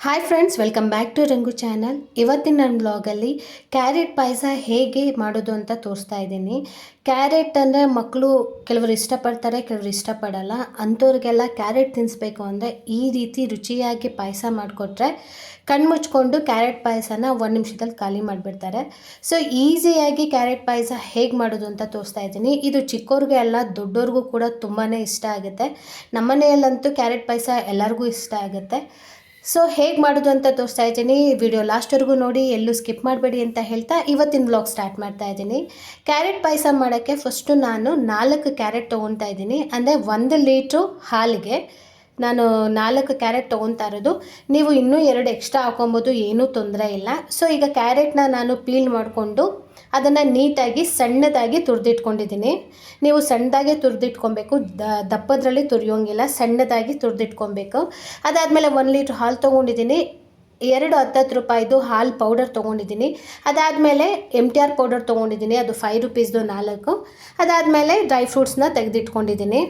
Hi friends, welcome back to Rangu channel. ಇವತ್ತಿನ ನನ್ನ ಬ್ಲಾಗಲ್ಲಿ carrot ಪಾಯಸ ಹೇಗೆ ಮಾಡೋದು ಅಂತ ತೋರಿಸ್ತಾ ಇದ್ದೀನಿ. ಕ್ಯಾರೆಟ್ ಅಂದರೆ ಮಕ್ಕಳು ಕೆಲವರು ಇಷ್ಟಪಡ್ತಾರೆ, ಕೆಲವರು ಇಷ್ಟಪಡಲ್ಲ. ಅಂಥವ್ರಿಗೆಲ್ಲ ಕ್ಯಾರೆಟ್ ತಿನ್ನಿಸ್ಬೇಕು ಅಂದರೆ ಈ ರೀತಿ ರುಚಿಯಾಗಿ ಪಾಯಸ ಮಾಡಿಕೊಟ್ರೆ ಕಣ್ಮುಚ್ಕೊಂಡು ಕ್ಯಾರೆಟ್ ಪಾಯಸನ 1 ನಿಮಿಷದಲ್ಲಿ ಖಾಲಿ ಮಾಡಿಬಿಡ್ತಾರೆ. ಸೊ ಈಸಿಯಾಗಿ ಕ್ಯಾರೆಟ್ ಪಾಯಸ ಹೇಗೆ ಮಾಡೋದು ಅಂತ ತೋರಿಸ್ತಾ ಇದ್ದೀನಿ. ಇದು ಚಿಕ್ಕವ್ರಿಗೆ ಅಲ್ಲ, ದೊಡ್ಡವ್ರಿಗೂ ಕೂಡ ತುಂಬಾ ಇಷ್ಟ ಆಗುತ್ತೆ. ನಮ್ಮನೆಯಲ್ಲಂತೂ ಕ್ಯಾರೆಟ್ ಪಾಯಸ ಎಲ್ಲರಿಗೂ ಇಷ್ಟ ಆಗುತ್ತೆ. ಸೊ ಹೇಗೆ ಮಾಡೋದು ಅಂತ ತೋರಿಸ್ತಾ ಇದ್ದೀನಿ. ವಿಡಿಯೋ ಲಾಸ್ಟ್ವರೆಗೂ ನೋಡಿ, ಎಲ್ಲೂ ಸ್ಕಿಪ್ ಮಾಡಬೇಡಿ ಅಂತ ಹೇಳ್ತಾ ಇವತ್ತಿನ ಬ್ಲಾಗ್ ಸ್ಟಾರ್ಟ್ ಮಾಡ್ತಾ ಇದ್ದೀನಿ. ಕ್ಯಾರೆಟ್ ಪಾಯಸ ಮಾಡೋಕ್ಕೆ ಫಸ್ಟು ನಾನು 4 ಕ್ಯಾರೆಟ್ ತೊಗೊತಾ ಇದ್ದೀನಿ. ಅಂದರೆ 1 ಲೀಟ್ರು ಹಾಲಿಗೆ ನಾನು 4 ಕ್ಯಾರೆಟ್ ತೊಗೊತಾ ಇರೋದು. ನೀವು ಇನ್ನೂ 2 ಎಕ್ಸ್ಟ್ರಾ ಹಾಕೊಬೋದು, ಏನೂ ತೊಂದರೆ ಇಲ್ಲ. ಸೊ ಈಗ ಕ್ಯಾರೆಟ್ನ ನಾನು ಪೀಲ್ ಮಾಡಿಕೊಂಡು ಅದನ್ನು ನೀಟಾಗಿ ಸಣ್ಣದಾಗಿ ತುರಿದಿಟ್ಕೊಂಡಿದ್ದೀನಿ. ನೀವು ಸಣ್ಣದಾಗಿ ತುರಿದಿಟ್ಕೊಬೇಕು, ದಪ್ಪದ್ರಲ್ಲಿ ತುರಿಯೋಂಗಿಲ್ಲ, ಸಣ್ಣದಾಗಿ ತುರಿದಿಟ್ಕೊಬೇಕು. ಅದಾದಮೇಲೆ 1 ಲೀಟ್ರ್ ಹಾಲು ತೊಗೊಂಡಿದ್ದೀನಿ. 2 10 ರೂಪಾಯಿದು ಹಾಲು ಪೌಡರ್ ತೊಗೊಂಡಿದ್ದೀನಿ. ಅದಾದಮೇಲೆ MTR ಪೌಡರ್ ತೊಗೊಂಡಿದ್ದೀನಿ, ಅದು 5 ರೂಪೀಸ್ದು 4. ಅದಾದಮೇಲೆ ಡ್ರೈ ಫ್ರೂಟ್ಸ್ನ ತೆಗೆದಿಟ್ಕೊಂಡಿದ್ದೀನಿ.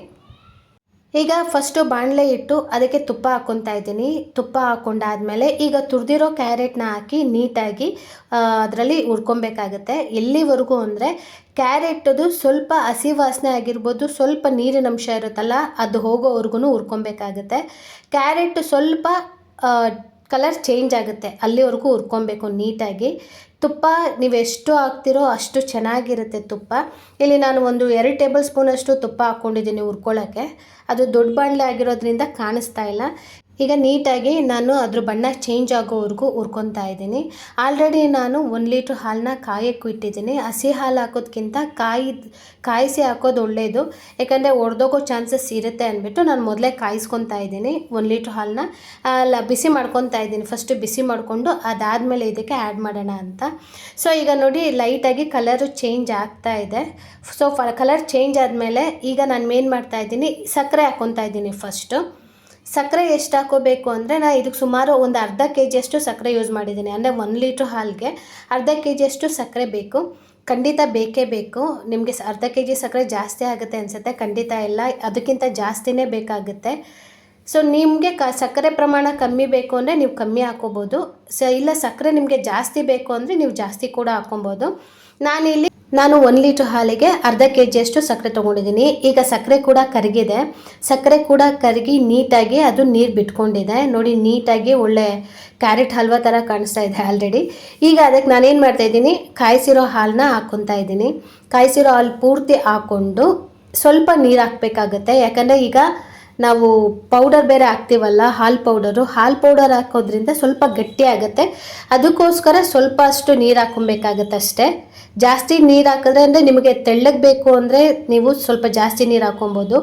ಈಗ ಫಸ್ಟು ಬಾಣಲೆ ಇಟ್ಟು ಅದಕ್ಕೆ ತುಪ್ಪ ಹಾಕ್ಕೊತಾ ಇದ್ದೀನಿ. ತುಪ್ಪ ಹಾಕ್ಕೊಂಡಾದ್ಮೇಲೆ ಈಗ ತುರಿದಿರೋ ಕ್ಯಾರೆಟ್ನ ಹಾಕಿ ನೀಟಾಗಿ ಅದರಲ್ಲಿ ಹುರ್ಕೊಬೇಕಾಗತ್ತೆ. ಎಲ್ಲಿವರೆಗೂ ಅಂದರೆ ಕ್ಯಾರೆಟದು ಸ್ವಲ್ಪ ಹಸಿ ವಾಸನೆ ಆಗಿರ್ಬೋದು, ಸ್ವಲ್ಪ ನೀರಿನ ಅಂಶ ಇರುತ್ತಲ್ಲ, ಅದು ಹೋಗೋವರೆಗೂ ಹುರ್ಕೊಬೇಕಾಗತ್ತೆ. ಕ್ಯಾರೆಟ್ ಸ್ವಲ್ಪ ಕಲರ್ ಚೇಂಜ್ ಆಗುತ್ತೆ, ಅಲ್ಲಿವರೆಗೂ ಹುರ್ಕೊಬೇಕು ನೀಟಾಗಿ. ತುಪ್ಪ ನೀವು ಎಷ್ಟು ಹಾಕ್ತಿರೋ ಅಷ್ಟು ಚೆನ್ನಾಗಿರುತ್ತೆ ತುಪ್ಪ. ಇಲ್ಲಿ ನಾನು 2 ಟೇಬಲ್ ಸ್ಪೂನಷ್ಟು ತುಪ್ಪ ಹಾಕ್ಕೊಂಡಿದ್ದೀನಿ ಹುರ್ಕೊಳ್ಳೋಕ್ಕೆ. ಅದು ದೊಡ್ಡ ಬಾಣಲೆ ಆಗಿರೋದ್ರಿಂದ ಕಾಣಿಸ್ತಾ ಇಲ್ಲ. ಈಗ ನೀಟಾಗಿ ನಾನು ಅದ್ರ ಬಣ್ಣ ಚೇಂಜ್ ಆಗೋವರೆಗೂ ಹುರ್ಕೊತಾ ಇದ್ದೀನಿ. ಆಲ್ರೆಡಿ ನಾನು 1 ಲೀಟ್ರ್ ಹಾಲನ್ನ ಕಾಯಕ್ಕೆ ಇಟ್ಟಿದ್ದೀನಿ. ಹಸಿ ಹಾಲು ಹಾಕೋದ್ಕಿಂತ ಕಾಯಿಸಿ ಹಾಕೋದು ಒಳ್ಳೆಯದು, ಯಾಕಂದರೆ ಒಡೆದೋಗೋ ಚಾನ್ಸಸ್ ಇರುತ್ತೆ ಅಂದ್ಬಿಟ್ಟು ನಾನು ಮೊದಲೇ ಕಾಯಿಸ್ಕೊತಾ ಇದ್ದೀನಿ. 1 ಲೀಟ್ರ್ ಹಾಲನ್ನ ಬಿಸಿ ಮಾಡ್ಕೊತಾ ಇದ್ದೀನಿ. ಫಸ್ಟು ಬಿಸಿ ಮಾಡಿಕೊಂಡು ಅದಾದಮೇಲೆ ಇದಕ್ಕೆ ಆ್ಯಡ್ ಮಾಡೋಣ ಅಂತ. ಸೊ ಈಗ ನೋಡಿ ಲೈಟಾಗಿ ಕಲರು ಚೇಂಜ್ ಆಗ್ತಾ ಇದೆ. ಸೊ ಕಲರ್ ಚೇಂಜ್ ಆದಮೇಲೆ ಈಗ ನಾನು ಏನು ಮಾಡ್ತಾಯಿದ್ದೀನಿ, ಸಕ್ಕರೆ ಹಾಕ್ಕೊತಾ ಇದ್ದೀನಿ. ಫಸ್ಟು ಸಕ್ಕರೆ ಎಷ್ಟು ಹಾಕೋಬೇಕು ಅಂದರೆ, ನಾನು ಇದಕ್ಕೆ ಸುಮಾರು ಒಂದು ಅರ್ಧ ಕೆಜಿಯಷ್ಟು ಸಕ್ಕರೆ ಯೂಸ್ ಮಾಡಿದ್ದೀನಿ. ಅಂದರೆ 1 ಲೀಟ್ರ್ ಹಾಲಿಗೆ ಅರ್ಧ ಕೆಜಿಯಷ್ಟು ಸಕ್ಕರೆ ಬೇಕು, ಖಂಡಿತ ಬೇಕೇ ಬೇಕು. ನಿಮಗೆ ಅರ್ಧ ಕೆಜಿ ಸಕ್ಕರೆ ಜಾಸ್ತಿ ಆಗುತ್ತೆ ಅನಿಸುತ್ತೆ, ಖಂಡಿತ ಇಲ್ಲ, ಅದಕ್ಕಿಂತ ಜಾಸ್ತಿನೇ ಬೇಕಾಗುತ್ತೆ. ಸೊ ನಿಮಗೆ ಸಕ್ಕರೆ ಪ್ರಮಾಣ ಕಮ್ಮಿ ಬೇಕು ಅಂದರೆ ನೀವು ಕಮ್ಮಿ ಹಾಕ್ಕೋಬೋದು. ಇಲ್ಲ ಸಕ್ಕರೆ ನಿಮಗೆ ಜಾಸ್ತಿ ಬೇಕು ಅಂದರೆ ನೀವು ಜಾಸ್ತಿ ಕೂಡ ಹಾಕ್ಕೊಬೋದು. ನಾನು 1 ಲೀಟ್ರ್ ಹಾಲಿಗೆ ಅರ್ಧ ಕೆಜಿಯಷ್ಟು ಸಕ್ಕರೆ ತೊಗೊಂಡಿದ್ದೀನಿ. ಈಗ ಸಕ್ಕರೆ ಕೂಡ ಕರಗಿದೆ. ಸಕ್ಕರೆ ಕೂಡ ಕರಗಿ ನೀಟಾಗಿ ಅದು ನೀರು ಬಿಟ್ಕೊಂಡಿದೆ. ನೋಡಿ ನೀಟಾಗಿ ಒಳ್ಳೆ ಕ್ಯಾರೆಟ್ ಹಲ್ವಾ ಥರ ಕಾಣಿಸ್ತಾ ಇದೆ ಆಲ್ರೆಡಿ. ಈಗ ಅದಕ್ಕೆ ನಾನೇನು ಮಾಡ್ತಾಯಿದ್ದೀನಿ, ಕಾಯಿಸಿರೋ ಹಾಲನ್ನ ಹಾಕ್ಕೊತಾ ಇದ್ದೀನಿ. ಕಾಯಿಸಿರೋ ಹಾಲು ಪೂರ್ತಿ ಹಾಕ್ಕೊಂಡು ಸ್ವಲ್ಪ ನೀರು ಹಾಕಬೇಕಾಗತ್ತೆ. ಯಾಕಂದರೆ ಈಗ ನಾವು ಪೌಡರ್ ಬೇರೆ ಹಾಕ್ತೀವಲ್ಲ, ಹಾಲು ಪೌಡರ್ ಹಾಕೋದ್ರಿಂದ ಸ್ವಲ್ಪ ಗಟ್ಟಿ ಆಗುತ್ತೆ. ಅದಕ್ಕೋಸ್ಕರ ಸ್ವಲ್ಪ ಅಷ್ಟು ನೀರು ಹಾಕ್ಕೊಬೇಕಾಗತ್ತೆ ಅಷ್ಟೇ. ಜಾಸ್ತಿ ನೀರು ಹಾಕಿದ್ರೆ ಅಂದರೆ ನಿಮಗೆ ತೆಳ್ಳಗೆ ಬೇಕು ಅಂದರೆ ನೀವು ಸ್ವಲ್ಪ ಜಾಸ್ತಿ ನೀರು ಹಾಕ್ಕೊಬೋದು.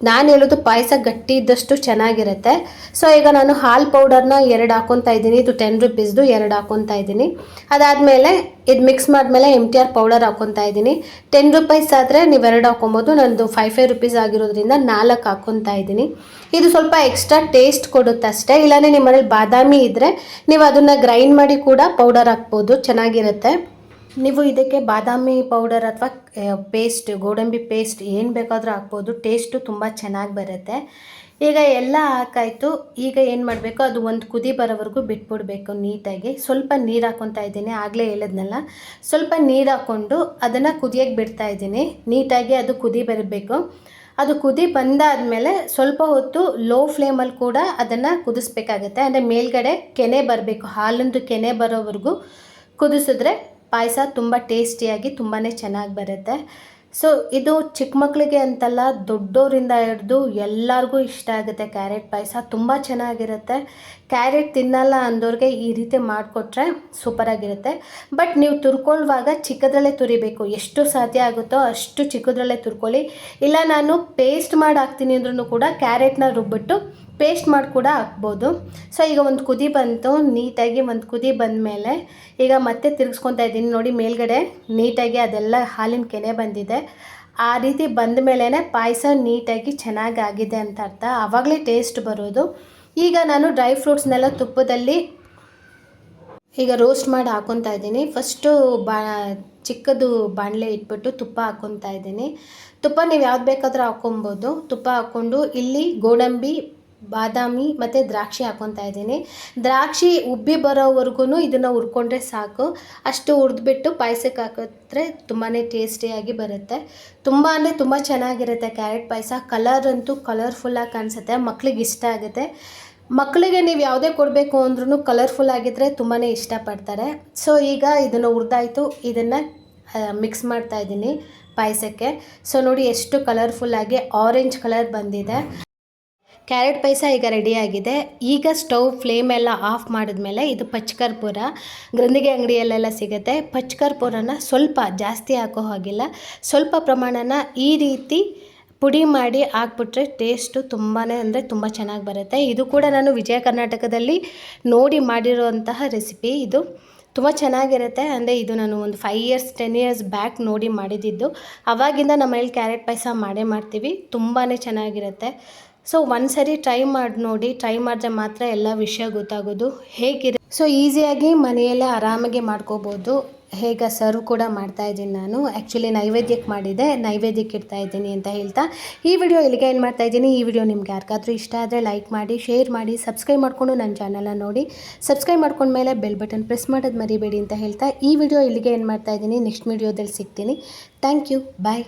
ನಾನು ಹೇಳೋದು ಪಾಯಸ ಗಟ್ಟಿ ಇದ್ದಷ್ಟು ಚೆನ್ನಾಗಿರುತ್ತೆ. ಸೊ ಈಗ ನಾನು ಹಾಲು ಪೌಡರ್ನ 2 ಹಾಕ್ಕೊತಾ ಇದ್ದೀನಿ. ಇದು 10 ರೂಪೀಸ್ದು 2 ಹಾಕ್ಕೊತಾ ಇದ್ದೀನಿ. ಅದಾದಮೇಲೆ ಇದು ಮಿಕ್ಸ್ ಮಾಡಿದ್ಮೇಲೆ MTR ಪೌಡರ್ ಹಾಕ್ಕೊತಾ ಇದ್ದೀನಿ. 10 ರೂಪೀಸ್ ಆದರೆ ನೀವು 2 ಹಾಕ್ಕೊಬೋದು. ನನ್ನದು 5 ರೂಪೀಸ್ ಆಗಿರೋದ್ರಿಂದ 4 ಹಾಕ್ಕೊತಾ ಇದ್ದೀನಿ. ಇದು ಸ್ವಲ್ಪ ಎಕ್ಸ್ಟ್ರಾ ಟೇಸ್ಟ್ ಕೊಡುತ್ತೆ ಅಷ್ಟೇ. ಇಲ್ಲಾಂದರೆ ನಿಮ್ಮ ಮನೇಲಿ ಬಾದಾಮಿ ಇದ್ದರೆ ನೀವು ಅದನ್ನು ಗ್ರೈಂಡ್ ಮಾಡಿ ಕೂಡ ಪೌಡರ್ ಹಾಕ್ಬೋದು, ಚೆನ್ನಾಗಿರುತ್ತೆ. ನೀವು ಇದಕ್ಕೆ ಬಾದಾಮಿ ಪೌಡರ್ ಅಥವಾ ಪೇಸ್ಟ್, ಗೋಡಂಬಿ ಪೇಸ್ಟ್ ಏನು ಬೇಕಾದರೂ ಹಾಕ್ಬೋದು. ಟೇಸ್ಟು ತುಂಬ ಚೆನ್ನಾಗಿ ಬರುತ್ತೆ. ಈಗ ಎಲ್ಲ ಹಾಕಾಯಿತು. ಈಗ ಏನು ಮಾಡಬೇಕು, ಅದು ಒಂದು ಕುದಿ ಬರೋವರೆಗೂ ಬಿಟ್ಬಿಡ್ಬೇಕು ನೀಟಾಗಿ. ಸ್ವಲ್ಪ ನೀರು ಹಾಕ್ಕೊತಾ ಇದ್ದೀನಿ, ಆಗಲೇ ಹೇಳಿದ್ನಲ್ಲ. ಸ್ವಲ್ಪ ನೀರು ಹಾಕ್ಕೊಂಡು ಅದನ್ನು ಕುದಿಯೋಕ್ಕೆ ಬಿಡ್ತಾ ಇದ್ದೀನಿ. ನೀಟಾಗಿ ಅದು ಕುದಿ ಬರಬೇಕು. ಅದು ಕುದಿ ಬಂದಾದಮೇಲೆ ಸ್ವಲ್ಪ ಹೊತ್ತು ಲೋ ಫ್ಲೇಮಲ್ಲಿ ಕೂಡ ಅದನ್ನು ಕುದಿಸ್ಬೇಕಾಗತ್ತೆ. ಅಂದರೆ ಮೇಲ್ಗಡೆ ಕೆನೆ ಬರಬೇಕು, ಹಾಲಿಂದು ಕೆನೆ ಬರೋವರೆಗೂ ಕುದಿಸಿದ್ರೆ ಪಾಯಸ ತುಂಬ ಟೇಸ್ಟಿಯಾಗಿ ತುಂಬಾ ಚೆನ್ನಾಗಿ ಬರುತ್ತೆ. ಸೊ ಇದು ಚಿಕ್ಕ ಮಕ್ಕಳಿಗೆ ಅಂತಲ್ಲ, ದೊಡ್ಡೋರಿಂದ ಹಿಡಿದು ಎಲ್ಲರಿಗೂ ಇಷ್ಟ ಆಗುತ್ತೆ. ಕ್ಯಾರೆಟ್ ಪಾಯಸ ತುಂಬ ಚೆನ್ನಾಗಿರುತ್ತೆ. ಕ್ಯಾರೆಟ್ ತಿನ್ನಲ್ಲ ಅಂದವ್ರಿಗೆ ಈ ರೀತಿ ಮಾಡಿಕೊಟ್ರೆ ಸೂಪರಾಗಿರುತ್ತೆ. ಬಟ್ ನೀವು ತುರ್ಕೊಳ್ಳುವಾಗ ಚಿಕ್ಕದ್ರಲ್ಲೇ ತುರಿಬೇಕು. ಎಷ್ಟು ಸಾಧ್ಯ ಆಗುತ್ತೋ ಅಷ್ಟು ಚಿಕ್ಕದ್ರಲ್ಲೇ ತುರ್ಕೊಳ್ಳಿ. ಇಲ್ಲ ನಾನು ಪೇಸ್ಟ್ ಮಾಡಿ ಹಾಕ್ತೀನಿ ಅಂದ್ರೂ ಕೂಡ ಕ್ಯಾರೆಟ್ನ ರುಬ್ಬಿಟ್ಟು ಪೇಸ್ಟ್ ಮಾಡಿ ಕೂಡ ಹಾಕ್ಬೋದು. ಸೊ ಈಗ ಒಂದು ಕುದಿ ಬಂತು, ನೀಟಾಗಿ ಒಂದು ಕುದಿ ಬಂದಮೇಲೆ ಈಗ ಮತ್ತೆ ತಿರುಗಿಸ್ಕೊತಾ ಇದ್ದೀನಿ. ನೋಡಿ ಮೇಲ್ಗಡೆ ನೀಟಾಗಿ ಅದೆಲ್ಲ ಹಾಲಿನ ಕೆನೆ ಬಂದಿದೆ. ಆ ರೀತಿ ಬಂದ ಮೇಲೇ ಪಾಯಸ ನೀಟಾಗಿ ಚೆನ್ನಾಗಿ ಆಗಿದೆ ಅಂತ ಅರ್ಥ. ಆವಾಗಲೇ ಟೇಸ್ಟ್ ಬರೋದು. ಈಗ ನಾನು ಡ್ರೈ ಫ್ರೂಟ್ಸ್ನೆಲ್ಲ ತುಪ್ಪದಲ್ಲಿ ಈಗ ರೋಸ್ಟ್ ಮಾಡಿ ಹಾಕ್ಕೊತಾ ಇದ್ದೀನಿ. ಫಸ್ಟು ಚಿಕ್ಕದು ಬಾಣಲೆ ಇಟ್ಬಿಟ್ಟು ತುಪ್ಪ ಹಾಕ್ಕೊತಾ ಇದ್ದೀನಿ. ತುಪ್ಪ ನೀವು ಯಾವ್ದು ಬೇಕಾದರೂ ಹಾಕ್ಕೊಬೋದು. ತುಪ್ಪ ಹಾಕ್ಕೊಂಡು ಇಲ್ಲಿ ಗೋಡಂಬಿ ಬಾದಾಮಿ ಮತ್ತು ದ್ರಾಕ್ಷಿ ಹಾಕ್ಕೊತಾ ಇದ್ದೀನಿ. ದ್ರಾಕ್ಷಿ ಉಬ್ಬಿ ಬರೋವರೆಗೂ ಇದನ್ನು ಹುರ್ಕೊಂಡ್ರೆ ಸಾಕು. ಅಷ್ಟು ಹುರಿದ್ಬಿಟ್ಟು ಪಾಯಸಕ್ಕೆ ಹಾಕಿದ್ರೆ ತುಂಬಾ ಟೇಸ್ಟಿಯಾಗಿ ಬರುತ್ತೆ. ತುಂಬ ಅಂದರೆ ತುಂಬ ಚೆನ್ನಾಗಿರುತ್ತೆ ಕ್ಯಾರೆಟ್ ಪಾಯಸ. ಕಲರ್ ಅಂತೂ ಕಲರ್ಫುಲ್ಲಾಗಿ ಕಾಣಿಸುತ್ತೆ, ಮಕ್ಳಿಗೆ ಇಷ್ಟ ಆಗುತ್ತೆ. ಮಕ್ಕಳಿಗೆ ನೀವು ಯಾವುದೇ ಕೊಡಬೇಕು ಅಂದ್ರೂ ಕಲರ್ಫುಲ್ ಆಗಿದ್ದರೆ ತುಂಬಾ ಇಷ್ಟಪಡ್ತಾರೆ. ಸೊ ಈಗ ಇದನ್ನು ಹುರಿದಾಯಿತು, ಇದನ್ನು ಮಿಕ್ಸ್ ಮಾಡ್ತಾಯಿದ್ದೀನಿ ಪಾಯಸಕ್ಕೆ. ಸೊ ನೋಡಿ ಎಷ್ಟು ಕಲರ್ಫುಲ್ಲಾಗಿ ಆರೆಂಜ್ ಕಲರ್ ಬಂದಿದೆ. ಕ್ಯಾರೆಟ್ ಪಾಯಸ ಈಗ ರೆಡಿಯಾಗಿದೆ. ಈಗ ಸ್ಟವ್ ಫ್ಲೇಮೆಲ್ಲ ಆಫ್ ಮಾಡಿದ್ಮೇಲೆ ಇದು ಪಚ್ಕರ್ಪೂರ ಗಂದಿಗೆ ಅಂಗಡಿಯಲ್ಲೆಲ್ಲ ಸಿಗುತ್ತೆ. ಪಚ್ಕರ್ಪೂರನ ಸ್ವಲ್ಪ ಜಾಸ್ತಿ ಹಾಕೋ ಹಾಗಿಲ್ಲ, ಸ್ವಲ್ಪ ಪ್ರಮಾಣನ ಈ ರೀತಿ ಪುಡಿ ಮಾಡಿ ಹಾಕ್ಬಿಟ್ರೆ ಟೇಸ್ಟು ತುಂಬಾ ಅಂದರೆ ತುಂಬ ಚೆನ್ನಾಗಿ ಬರುತ್ತೆ. ಇದು ಕೂಡ ನಾನು ವಿಜಯ ಕರ್ನಾಟಕದಲ್ಲಿ ನೋಡಿ ಮಾಡಿರೋಂತಹ ರೆಸಿಪಿ. ಇದು ತುಂಬ ಚೆನ್ನಾಗಿರುತ್ತೆ. ಅಂದರೆ ಇದು ನಾನು ಒಂದು 5 ಇಯರ್ಸ್ 10 ಇಯರ್ಸ್ ಬ್ಯಾಕ್ ನೋಡಿ ಮಾಡಿದ್ದು. ಆವಾಗಿಂದ ನಮ್ಮ ಮನೇಲಿ ಕ್ಯಾರೆಟ್ ಪಾಯಸ ಮಾಡ್ತೀವಿ, ತುಂಬಾ ಚೆನ್ನಾಗಿರುತ್ತೆ. ಸೊ ಒಂದ್ಸರಿ ಟ್ರೈ ಮಾಡಿ ನೋಡಿ, ಟ್ರೈ ಮಾಡಿದ್ರೆ ಮಾತ್ರ ಎಲ್ಲ ವಿಷಯ ಗೊತ್ತಾಗೋದು ಹೇಗಿರುತ್ತೆ. ಸೊ ಈಸಿಯಾಗಿ ಮನೆಯಲ್ಲೇ ಆರಾಮಾಗಿ ಮಾಡ್ಕೋಬೋದು. ಹೇಗೆ ಸರ್ವ್ ಕೂಡ ಮಾಡ್ತಾಯಿದ್ದೀನಿ ನಾನು. ಆ್ಯಕ್ಚುಲಿ ನೈವೇದ್ಯಕ್ಕೆ ಮಾಡಿದೆ, ನೈವೇದ್ಯಕ್ಕೆ ಇಡ್ತಾಯಿದ್ದೀನಿ ಅಂತ ಹೇಳ್ತಾ ಈ ವಿಡಿಯೋ ಇಲ್ಲಿಗೆ ಏನು ಮಾಡ್ತಾಯಿದ್ದೀನಿ. ಈ ವಿಡಿಯೋ ನಿಮ್ಗೆ ಯಾರಿಗಾದ್ರೂ ಇಷ್ಟ ಆದರೆ ಲೈಕ್ ಮಾಡಿ, ಶೇರ್ ಮಾಡಿ, ಸಬ್ಸ್ಕ್ರೈಬ್ ಮಾಡಿಕೊಂಡು ನನ್ನ ಚಾನಲ್ನ ನೋಡಿ. ಸಬ್ಸ್ಕ್ರೈಬ್ ಮಾಡ್ಕೊಂಡ್ಮೇಲೆ ಬೆಲ್ ಬಟನ್ ಪ್ರೆಸ್ ಮಾಡೋದು ಮರಿಬೇಡಿ ಅಂತ ಹೇಳ್ತಾ ಈ ವಿಡಿಯೋ ಇಲ್ಲಿಗೆ ಏನು ಮಾಡ್ತಾಯಿದ್ದೀನಿ. ನೆಕ್ಸ್ಟ್ ವಿಡಿಯೋದಲ್ಲಿ ಸಿಗ್ತೀನಿ. Thank you, bye.